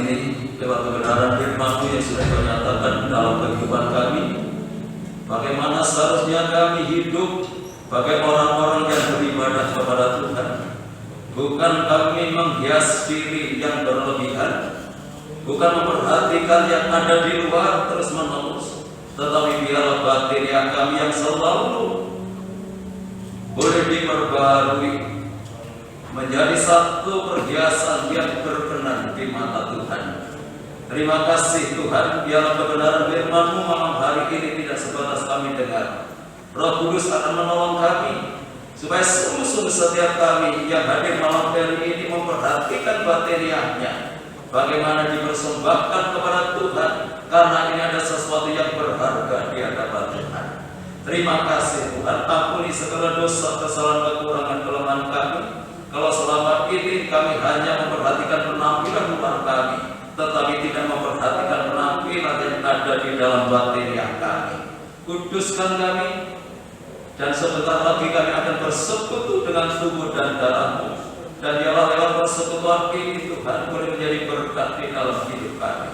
A: ini lewat kebenaran firman-Mu yang sudah Kau nyatakan dalam kehidupan kami. Bagaimana seharusnya kami hidup sebagai orang-orang yang beribadah kepada Tuhan. Bukan kami menghias diri yang berlebihan, bukan memperhatikan yang ada di luar terus-menerus, tetapi biarlah batin kami yang selalu boleh diperbarui menjadi satu perhiasan yang berkenan di mata Tuhan. Terima kasih Tuhan, biarlah kebenaran firman-Mu malam hari ini tidak sebatas kami dengar. Roh Kudus akan menolong kami supaya sungguh-sungguh setiap kami yang hadir malam hari ini memperhatikan batiniahnya, bagaimana dipersembahkan kepada Tuhan, karena ini ada sesuatu yang berharga di hadapan Tuhan. Terima kasih Tuhan, ampuni segala dosa, kesalahan, kekurangan, kelemahan kami. Kalau selama ini kami hanya memperhatikan penampilan luar kami, tetapi tidak memperhatikan penampilan yang ada di dalam batiniah kami. Kuduskan kami, dan sebentar lagi kami akan bersekutu dengan tubuh dan darah-Mu. Dan biarlah lewat persekutuan ini Tuhan boleh menjadi berkat di dalam hidup kami.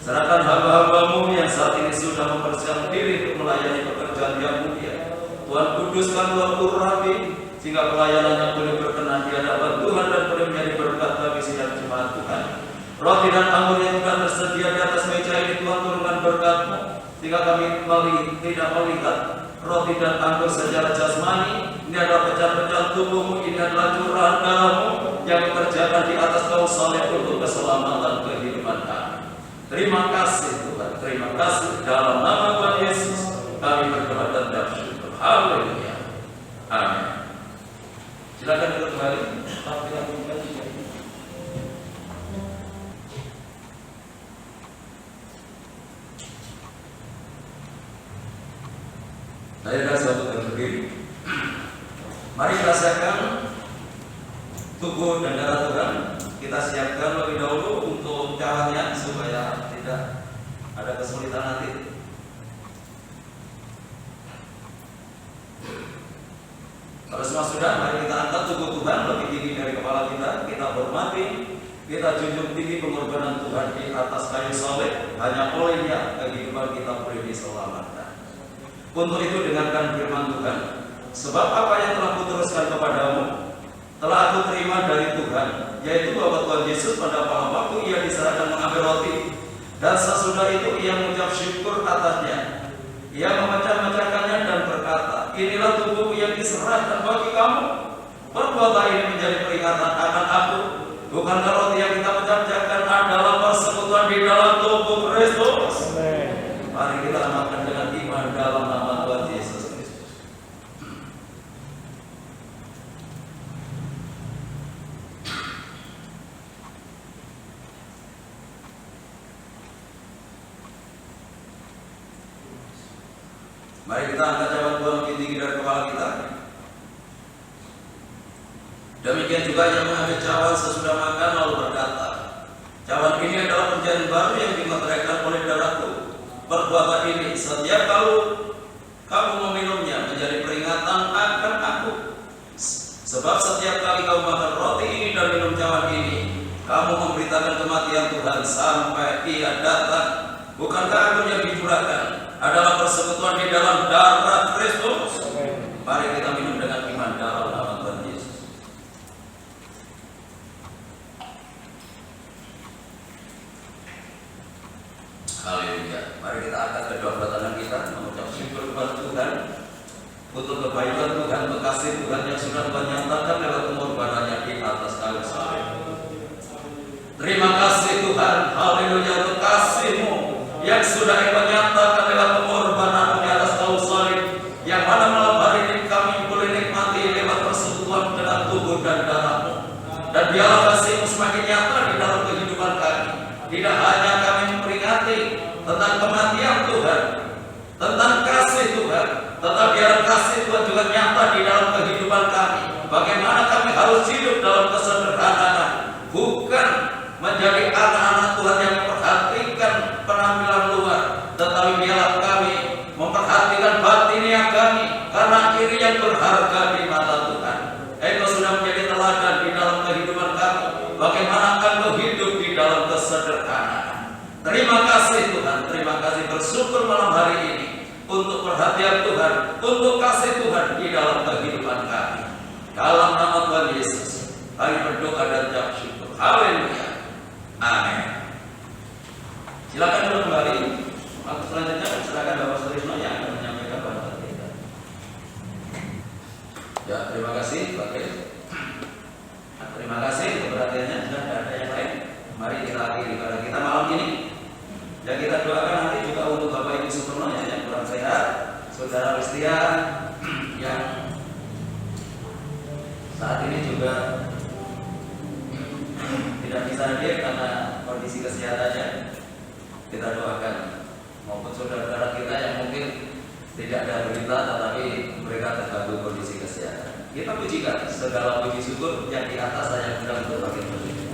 A: Serahkan hamba-hamba-Mu yang saat ini sudah mempersiapkan diri untuk melayani pekerjaan yang mulia. Tuhan kuduskan, Tuhan urapi, sehingga pelayanannya boleh berkenan di hadapan Tuhan dan boleh menjadi berkat bagi sidang jemaat Tuhan. Roti dan anggur yang sudah tersedia di atas meja ini Tuhan turunkan berkat-Mu, sehingga kami tidak melihat roti dan anggur secara jasmani. Ini adalah pecahan-pecahan tubuh-Mu, ini adalah curahan darah-Mu yang dikerjakan di atas kayu salib untuk keselamatan kehidupan kami. Terima kasih Tuhan, terima kasih. Dalam nama Tuhan Yesus kami berdoa dan bersyukur. Haleluya. Amin. Silakan duduk kembali. Saya suatu berdiri. Mari kita siapkan tubuh dan darah Tuhan. Kita siapkan lebih dahulu untuk cawannya supaya tidak ada kesulitan nanti. Kalau semua sudah, mari kita angkat tubuh Tuhan lebih tinggi dari kepala kita. Kita hormati, kita junjung tinggi pengorbanan Tuhan di atas kayu salib. Hanya olehnya kehidupan kita boleh diselamatkan. Untuk itu dengarkan firman Tuhan. Sebab apa yang telah kuteruskan kepadamu telah aku terima dari Tuhan, yaitu bahwa Tuhan Yesus pada waktu Ia diserahkan mengambil roti, dan sesudah itu Ia mengucap syukur atasnya. Ia memecah-mecahkannya dan berkata, inilah tubuhku yang diserahkan bagi kamu. Perbuatan ini menjadi peringatan akan aku. Bukankah roti yang kita pecah-pecahkan adalah persekutuan di dalam tubuh Kristus? Mari kita makan dengan iman dalam nama Tuhan Yesus Kristus. Mari kita angkat cawan Tuhan lebih tinggi dari kepala kita. Demikian juga yang mengambil cawan sesudah makan lalu berkata, cawan ini adalah perjanjian baru yang dimeteraikan oleh darahku. Perbuatan ini setiap kali kamu meminumnya menjadi peringatan akan aku. Sebab setiap kali kamu makan roti ini dan minum cawan ini, kamu memberitakan kematian Tuhan sampai Ia datang. Bukankah anggur yang dicurahkan adalah persekutuan di dalam darah Kristus? Mari kita minum dengan iman dalam nama Tuhan Yesus. Haleluya. Mari kita angkat kedua belah tangan kita mengucap syukur kepada Tuhan untuk kebaikan Tuhan, bekasih Tuhan yang sudah menyatakan lewat pengorbanannya di atas kayu salib. Terima kasih Tuhan, haleluya, untuk kasih-Mu yang sudah menyatakan lewat pengorbanan di atas kayu salib, yang mana malam hari ini kami boleh nikmati lewat persekutuan dengan tubuh dan darah-Mu. Dan biarlah kasih-Mu semakin nyata di dalam kehidupan kami. Tidak hanya kami memperingati tentang kematian Tuhan, tentang kasih Tuhan, tetapi biarlah kasih Tuhan juga nyata di dalam kehidupan kami. Bagaimana kami harus hidup dalam kesederhanaan, bukan menjadi anak-anak Tuhan yang memperhatikan penampilan luar, tetapi biarlah kami memperhatikan batiniah kami, karena ini yang berharga di mata Tuhan. Engkau sudah menjadi teladan di dalam kehidupan kami. Bagaimana Engkau hidup di dalam kesederhanaan. Terima kasih Tuhan, terima kasih, bersyukur malam hari ini untuk perhatian Tuhan, untuk kasih Tuhan di dalam kehidupan kami. Dalam nama Tuhan Yesus, kami berdoa dan ucap syukur. Haleluya. Amin. Silakan dulu kembali. Waktu selanjutnya silakan Bapak Sutrisno yang akan menyampaikan bahasan kita. Ya, terima kasih Pak Kris. Terima kasih untuk perhatiannya. Sudah ada yang lain? Mari kita akhiri pada kita malam ini. Dan kita doakan nanti juga untuk Bapak Ibu Sutono yang kurang sehat, Saudara Wistia yang saat ini juga tidak bisa hadir karena kondisi kesehatannya. Kita doakan maupun saudara-saudara kita yang mungkin tidak ada berita tetapi mereka terganggu kondisi kesehatan. Kita pujikan segala puji syukur yang di atas saya sedang berbagai berlipat.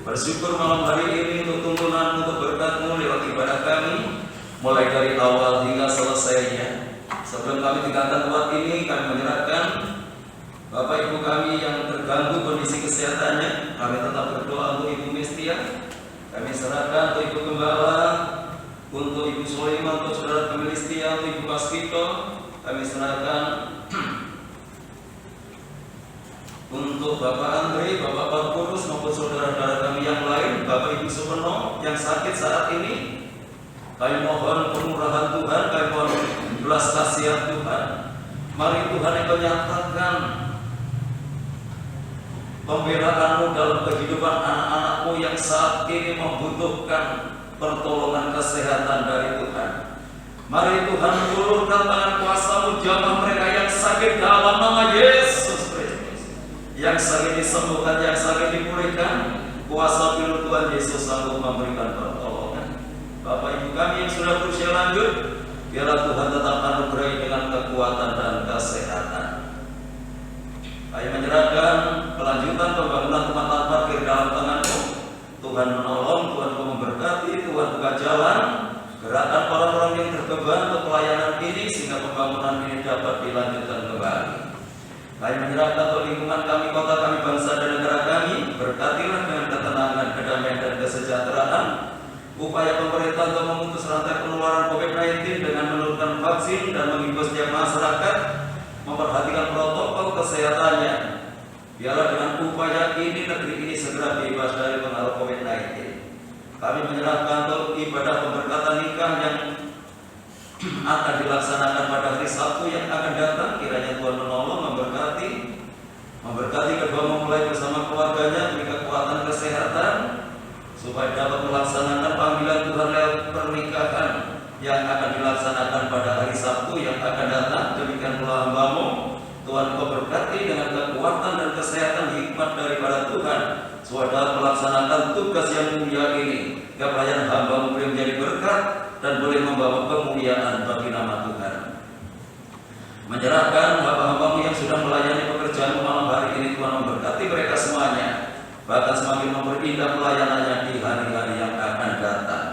A: Bersyukur malam hari ini untuk tuntunan, untuk berkat-Mu lewat ibadah kami, mulai dari awal hingga selesainya. Sebelum kami tinggalkan tempat ini, kami menyerahkan Bapak Ibu kami yang terganggu kondisi kesehatannya. Kami tetap berdoa untuk Ibu Mestia. Kami serahkan untuk Ibu Gembala, untuk Ibu Sulaiman, untuk Saudara kami Listia, untuk Ibu Paskito. Kami serahkan untuk Bapak Andre, Bapak Barkurus maupun saudara-saudara kami yang lain, Bapak Ibu Supono yang sakit saat ini. Kami mohon kemurahan Tuhan, kami mohon belas kasihan Tuhan. Mari Tuhan yang menyatakan pembelaan-Mu dalam kehidupan anak-anak-Mu yang saat ini membutuhkan pertolongan kesehatan dari Tuhan. Mari Tuhan ulurkan tangan kuasa-Mu, jamah mereka yang sakit dalam nama Yesus. Yang sakit disembuhkan, yang sakit dipulihkan. Kuasa firman Tuhan Yesus sanggup memberikan pertolongan. Bapak Ibu kami yang sudah berusia lanjut, biarlah Tuhan tetap anugerahi dengan kekuatan dan kesehatan. Kami menyerahkan kelanjutan pembangunan tempat parkir dalam tangan-Mu. Tuhan menolong, Tuhan memberkati, Tuhan buka jalan gerakan orang-orang yang terbeban untuk pelayanan ini sehingga pembangunan ini dapat dilanjutkan kembali. Kami menyerahkan untuk lingkungan kami, kota kami, bangsa dan negara kami. Berkatilah dengan ketenangan, kedamaian dan kesejahteraan. Upaya pemerintah untuk memutus rantai penularan COVID-19 dengan menurunkan vaksin dan mengimbau setiap masyarakat memperhatikan protokol kesehatannya. Biarlah dengan upaya ini negeri ini segera bebas dari pengaruh COVID-19. Kami menyerahkan untuk ibadah pemberkatan nikah yang akan dilaksanakan pada hari Sabtu yang akan datang. Kiranya Tuhan menolong, memberkati kedua mempelai bersama keluarganya, beri kekuatan kesehatan supaya dapat melaksanakan panggilan Tuhan lewat pernikahan yang akan dilaksanakan pada hari Sabtu yang akan datang. Demikian pula hamba-Mu, Tuhan Kau berkati dengan kekuatan dan kesehatan hikmat daripada Tuhan supaya melaksanakan tugas yang mulia ini. Pelayanan hamba-Mu boleh menjadi berkat dan boleh membawa kemuliaan bagi nama Tuhan. Menyerahkan hamba-hambamu yang sudah melayani pekerjaan malam hari ini, Tuhan memberkati mereka semuanya, bahkan semakin memperindah pelayanannya di hari-hari yang akan datang.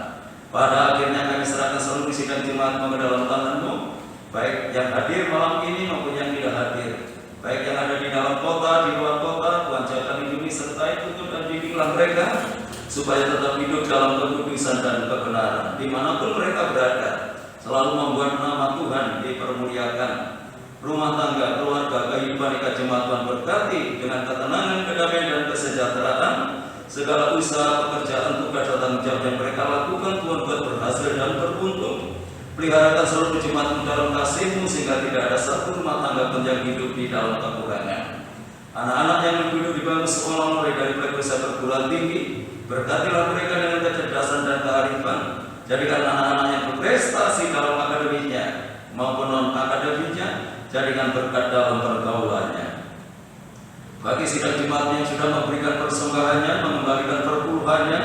A: Pada akhirnya kami serahkan seluruh isi dan jemaat ke dalam tangan-Mu, baik yang hadir malam ini maupun yang tidak hadir, baik yang ada di dalam kota, di luar kota. Tuhan jaga lindungi sertai tuntun dan bimbinglah mereka supaya tetap hidup dalam kekudusan dan kebenaran dimanapun mereka berada, selalu membuat nama Tuhan dipermuliakan. Rumah tangga, keluarga, kehidupan ikat jemaat Tuhan berkati dengan ketenangan, kedamaian dan kesejahteraan. Segala usaha, pekerjaan, tugas dan tanggung jawab yang mereka lakukan Tuhan buat berhasil dan beruntung. Peliharakan seluruh jemaat-Mu dalam kasih-Mu sehingga tidak ada satu rumah tangga pun yang hidup di dalam kekurangan. Anak-anak yang duduk di bangku sekolah mulai dari prepesa perguruan tinggi, berkatilah mereka dengan kecerdasan dan kearifan. Jadikan anak-anak yang berprestasi dalam akademinya maupun non-akademinya, jadikan berkat dalam pergaulannya. Bagi sidang jemaat yang sudah memberikan persembahyannya, mengembalikan perpuluhannya,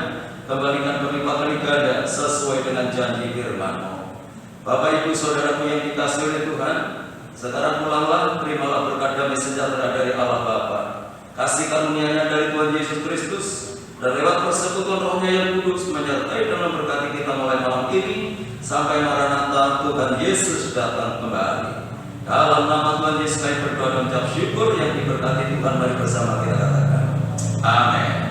A: kembalikan berlipat kali ganda sesuai dengan janji firman-Mu. Bapak Ibu Saudaraku yang dikasihi oleh Tuhan, sekarang pulanglah, terimalah berkat damai sejahtera dari Allah Bapa, kasih karunia-Nya dari Tuhan Yesus Kristus, dan lewat persekutuan Roh-Nya yang kudus menyertai dan memberkati kita mulai malam ini sampai Maranatha Tuhan Yesus datang kembali. Dalam nama Tuhan Yesus kami berdoa dan ucap syukur yang diberkati Tuhan, mari bersama kita katakan amin.